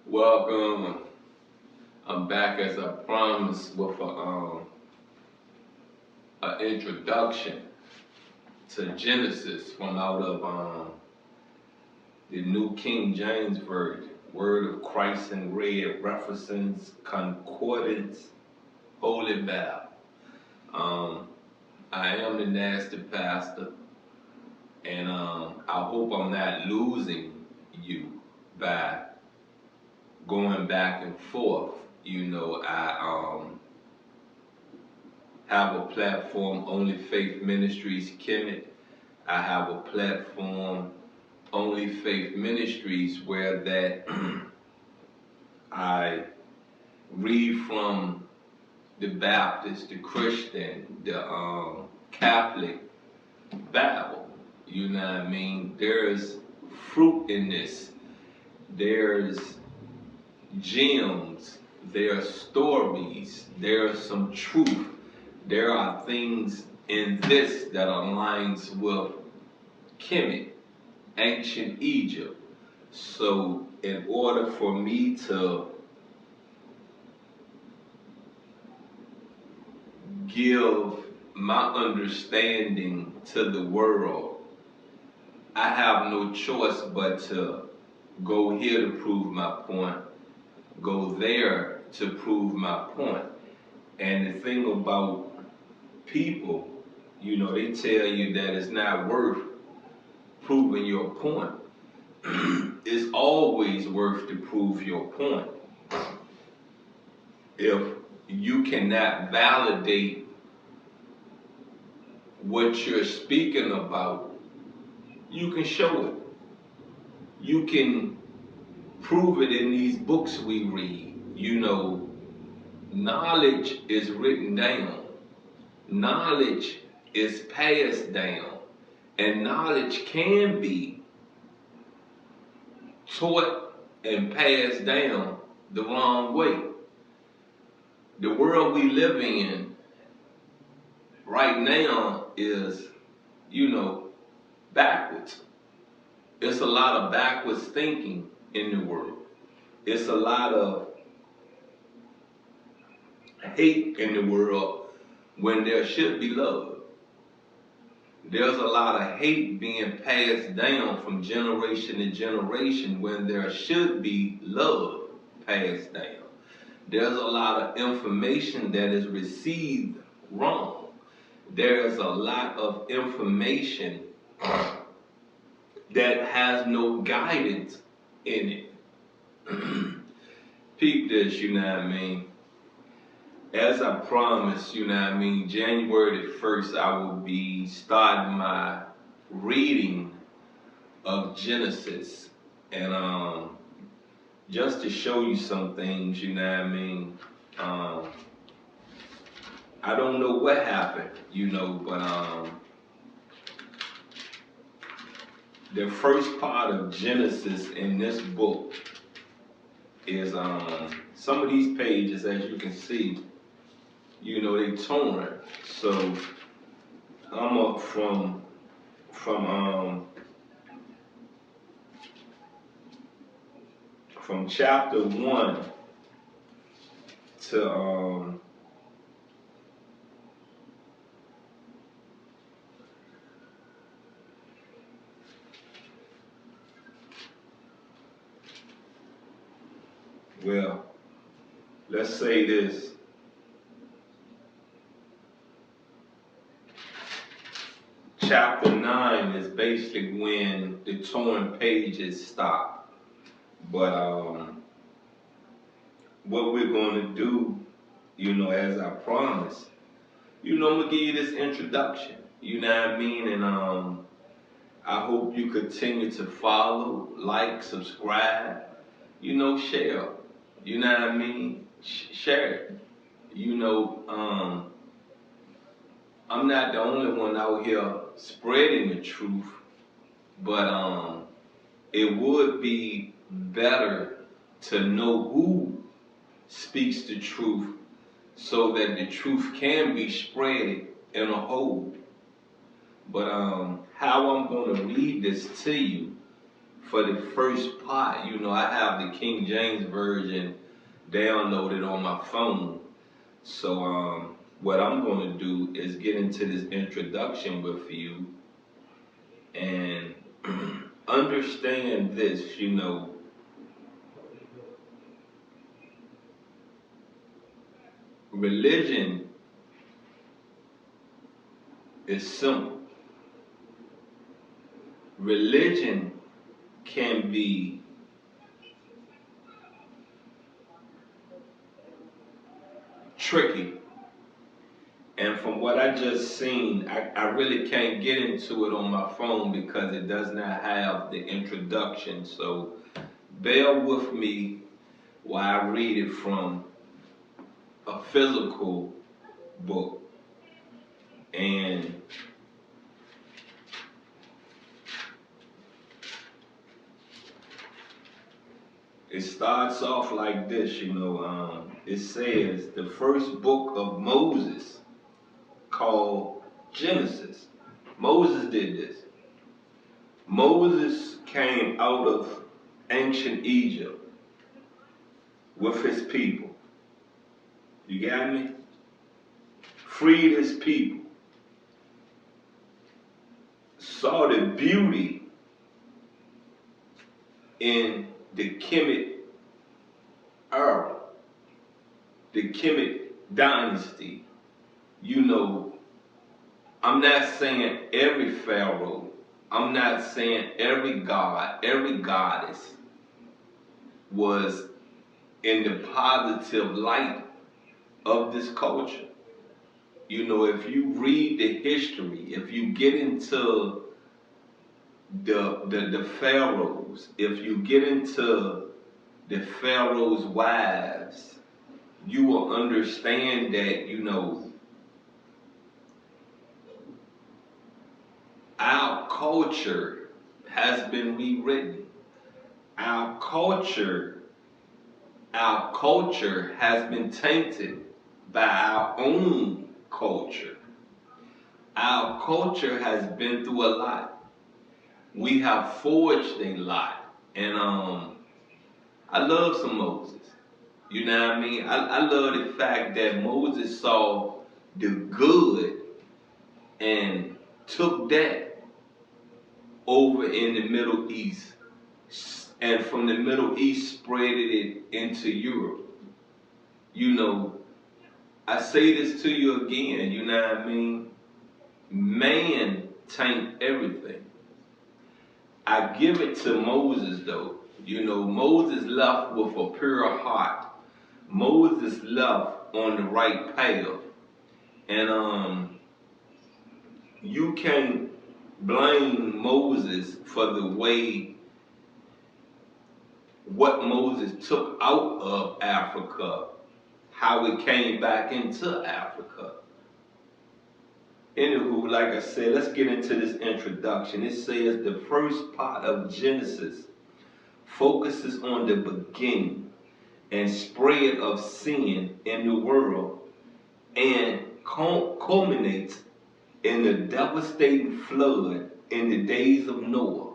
Welcome. I'm back as I promised with a introduction to Genesis from out of the New King James Version. Word of Christ in red, references, concordance, Holy Bible. I am the nasty pastor, and I hope I'm not losing you by going back and forth. I have a platform, Only Faith Ministries Kemet. I have a platform, Only Faith Ministries, where that I read from the Baptist, the Christian, the Catholic Bible. You know what I mean? There's fruit in this. There's gems. There are stories. There are some truth. There are things in this that aligns with Kemet, ancient Egypt. So in order for me to give my understanding to the world, I have no choice but to go here to prove my point, go there to prove my point. And the thing about people, they tell you that it's not worth proving your point. It's always worth to prove your point. If you cannot validate what you're speaking about, you can show it. You can prove it in these books we read. Knowledge is written down. Knowledge is passed down. And knowledge can be taught and passed down the wrong way. The world we live in right now is, backwards. It's a lot of backwards thinking in the world. It's a lot of hate in the world when there should be love. There's a lot of hate being passed down from generation to generation when there should be love passed down. There's a lot of information that is received wrong. There's a lot of information that has no guidance in it. Peep this, you know what I mean? As I promised, January the 1st, I will be starting my reading of Genesis. And just to show you some things, I don't know what happened, but the first part of Genesis in this book is some of these pages, as you can see, they torn. So I'm up from chapter 1 to well, let's say this. Chapter 9 is basically when the torn pages stop. But what we're going to do, as I promised, I'm going to give you this introduction. You know what I mean? And I hope you continue to follow, like, subscribe, share. You know what I mean? Share it. I'm not the only one out here spreading the truth, but it would be better to know who speaks the truth so that the truth can be spread in a whole. But how I'm going to read this to you for the first part, you know, I have the King James Version downloaded on my phone. So what I'm going to do is get into this introduction with you and understand this, you know. Religion is simple. Religion can be tricky. And from what I just seen, I really can't get into it on my phone because it does not have the introduction. So bear with me while I read it from a physical book. And it starts off like this, you know. It says the first book of Moses, called Genesis. Moses did this. Moses came out of ancient Egypt with his people. You got me? Freed his people. Saw the beauty in the Kemet era, the Kemet dynasty. You know, I'm not saying every pharaoh, I'm not saying every god, every goddess was in the positive light of this culture. You know, if you read the history, if you get into the pharaohs, if you get into the pharaohs' wives, you will understand that, you know, our culture has been rewritten. Our culture has been tainted by our own culture. Our culture has been through a lot. We have forged a lot. And I love some Moses. You know what I mean? I love the fact that Moses saw the good and took that over in the Middle East, and from the Middle East spread it into Europe. You know, I say this to you again, you know what I mean? Man taint everything. I give it to Moses though. You know, Moses left with a pure heart. Moses left on the right path. And you can't blame Moses for the way what Moses took out of Africa, how it came back into Africa. Anywho, like I said, let's get into this introduction. It says the first part of Genesis focuses on the beginning and spread of sin in the world and culminates in the devastating flood in the days of Noah.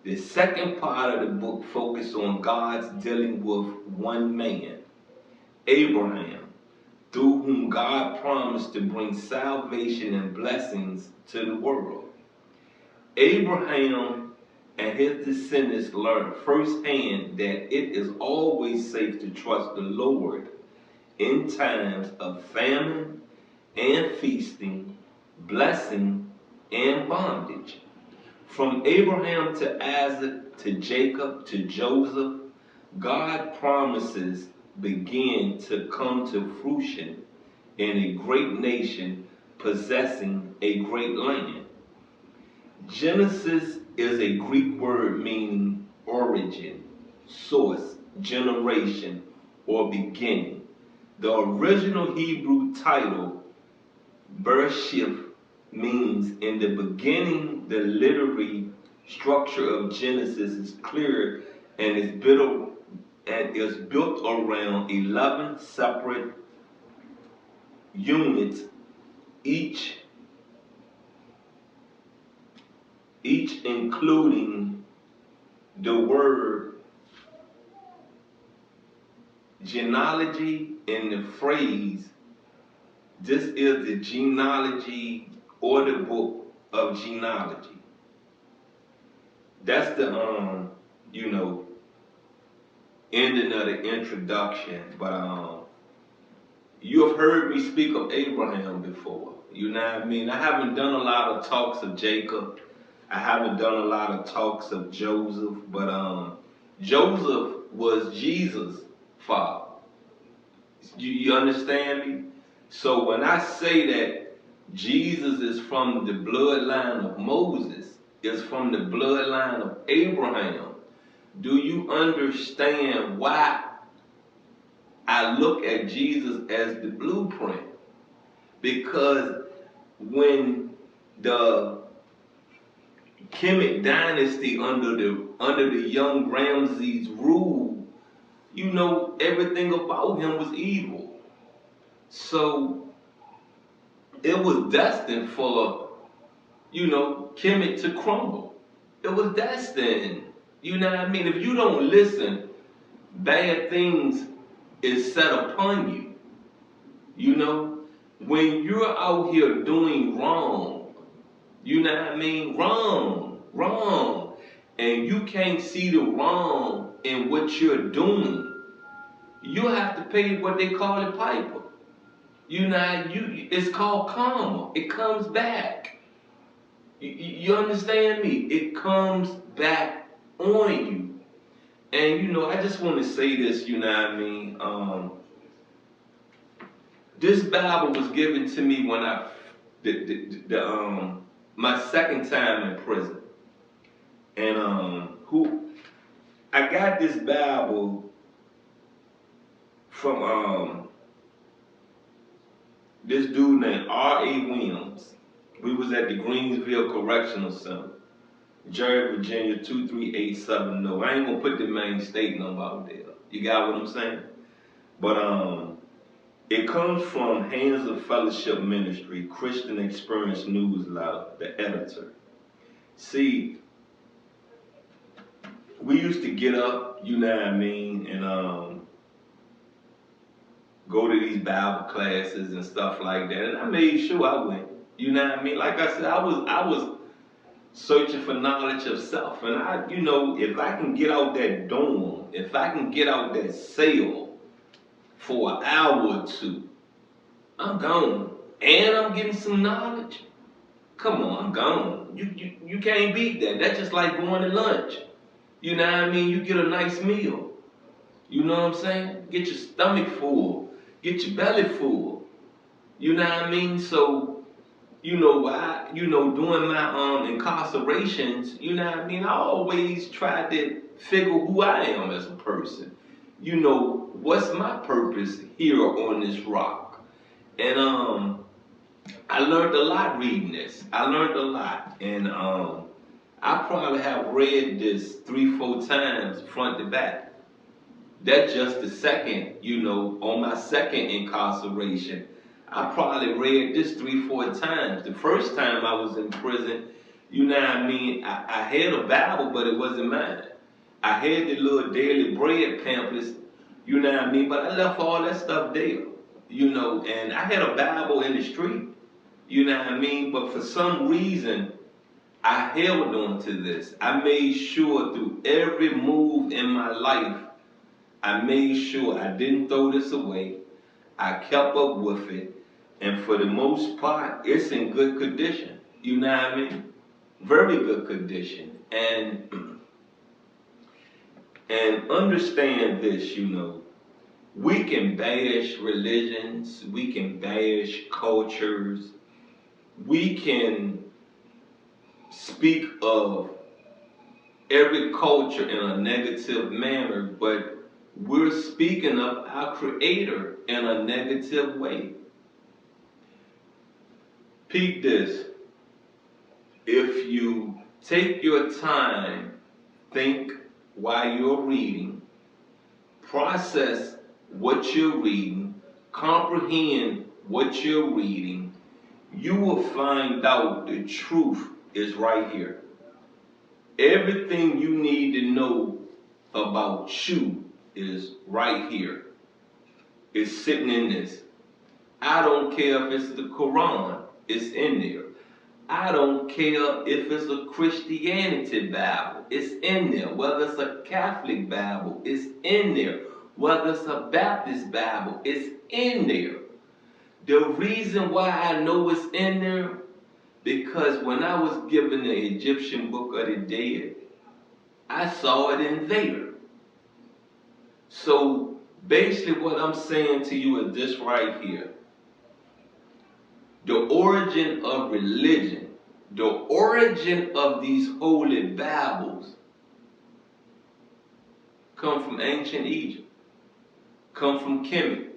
The second part of the book focuses on God's dealing with one man, Abraham, through whom God promised to bring salvation and blessings to the world. Abraham and his descendants learned firsthand that it is always safe to trust the Lord in times of famine and feasting, blessing and bondage. From Abraham to Isaac to Jacob to Joseph, God's promises begin to come to fruition in a great nation possessing a great land. Genesis is a Greek word meaning origin, source, generation, or beginning. The original Hebrew title, Bereshith, means in the beginning. The literary structure of Genesis is clear and is built around 11 separate units, each including the word genealogy in the phrase, this is the genealogy or the book of genealogy. That's the you know, ending of the introduction. But you have heard me speak of Abraham before. You know what I mean? I haven't done a lot of talks of Jacob. I haven't done a lot of talks of Joseph, but Joseph was Jesus' father. You understand me? So when I say that Jesus is from the bloodline of Moses, is from the bloodline of Abraham, do you understand why I look at Jesus as the blueprint? Because when the Kemet dynasty under the young Ramses rule, you know, everything about him was evil. So it was destined for, you know, Kemet to crumble. It was destined. You know what I mean? If you don't listen, bad things is set upon you. You know, when you're out here doing wrong, you know what I mean? Wrong. And you can't see the wrong in what you're doing, you have to pay what they call a piper. You know, it's called karma. It comes back. You understand me? It comes back on you. And you know, I just want to say this, you know what I mean? This Bible was given to me when my second time in prison. And I got this Bible from this dude named R.A. Williams. We was at the Greensville Correctional Center, Jerry, Virginia 23870. I ain't gonna put the main state number out there. You got what I'm saying? But it comes from Hands of Fellowship Ministry, Christian Experience Newsletter, the editor. See, we used to get up, you know what I mean, and go to these Bible classes and stuff like that. And I made sure I went. You know what I mean? Like I said, I was searching for knowledge of self. And you know, if I can get out that dorm, if I can get out that cell for an hour or two, I'm gone. And I'm getting some knowledge. Come on, I'm gone. You can't beat that. That's just like going to lunch. You know what I mean? You get a nice meal. You know what I'm saying? Get your stomach full. Get your belly full. You know what I mean? So, you know, during my incarcerations, you know what I mean? I always tried to figure who I am as a person. You know, what's my purpose here on this rock? And I learned a lot reading this. I learned a lot. And I probably have read this 3-4 times front to back. That's just the second, you know, on my second incarceration. I probably read this 3-4 times. The first time I was in prison, you know what I mean, I had a Bible, but it wasn't mine. I had the little daily bread pamphlets, you know what I mean, but I left all that stuff there, you know, and I had a Bible in the street, you know what I mean, but for some reason, I held on to this. I made sure through every move in my life, I made sure I didn't throw this away. I kept up with it. And for the most part, it's in good condition. You know what I mean? Very good condition. And understand this, you know. We can bash religions. We can bash cultures. We can speak of every culture in a negative manner, but we're speaking of our Creator in a negative way. Peep this. If you take your time, think while you're reading, process what you're reading, comprehend what you're reading, you will find out the truth is right here. Everything you need to know about you is right here. It's sitting in this. I don't care if it's the Quran, it's in there. I don't care if it's a Christianity Bible, it's in there. Whether it's a Catholic Bible, it's in there. Whether it's a Baptist Bible, it's in there. The reason why I know it's in there, because when I was given the Egyptian Book of the Dead, I saw it in there. So basically what I'm saying to you is this right here. The origin of religion, the origin of these holy Bibles come from ancient Egypt, come from Kemet,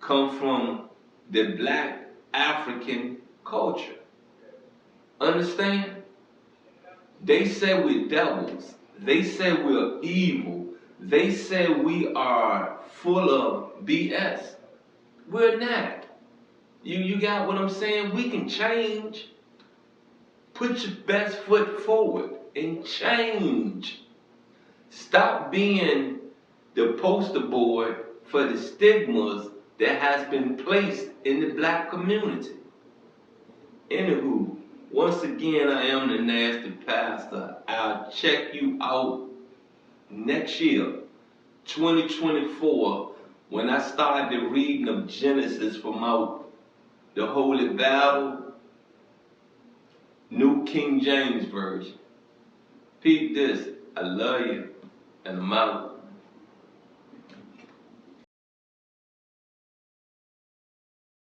come from the black African culture. Understand? They say we're devils. They say we're evil. They say we are full of BS. We're not. You got what I'm saying? We can change. Put your best foot forward and change. Stop being the poster board for the stigmas that has been placed in the black community. Anywho, once again, I am the Nasty Pastor. I'll check you out next year, 2024, when I started the reading of Genesis from out the Holy Bible, New King James Version. Peep this. I love you, and I'm out.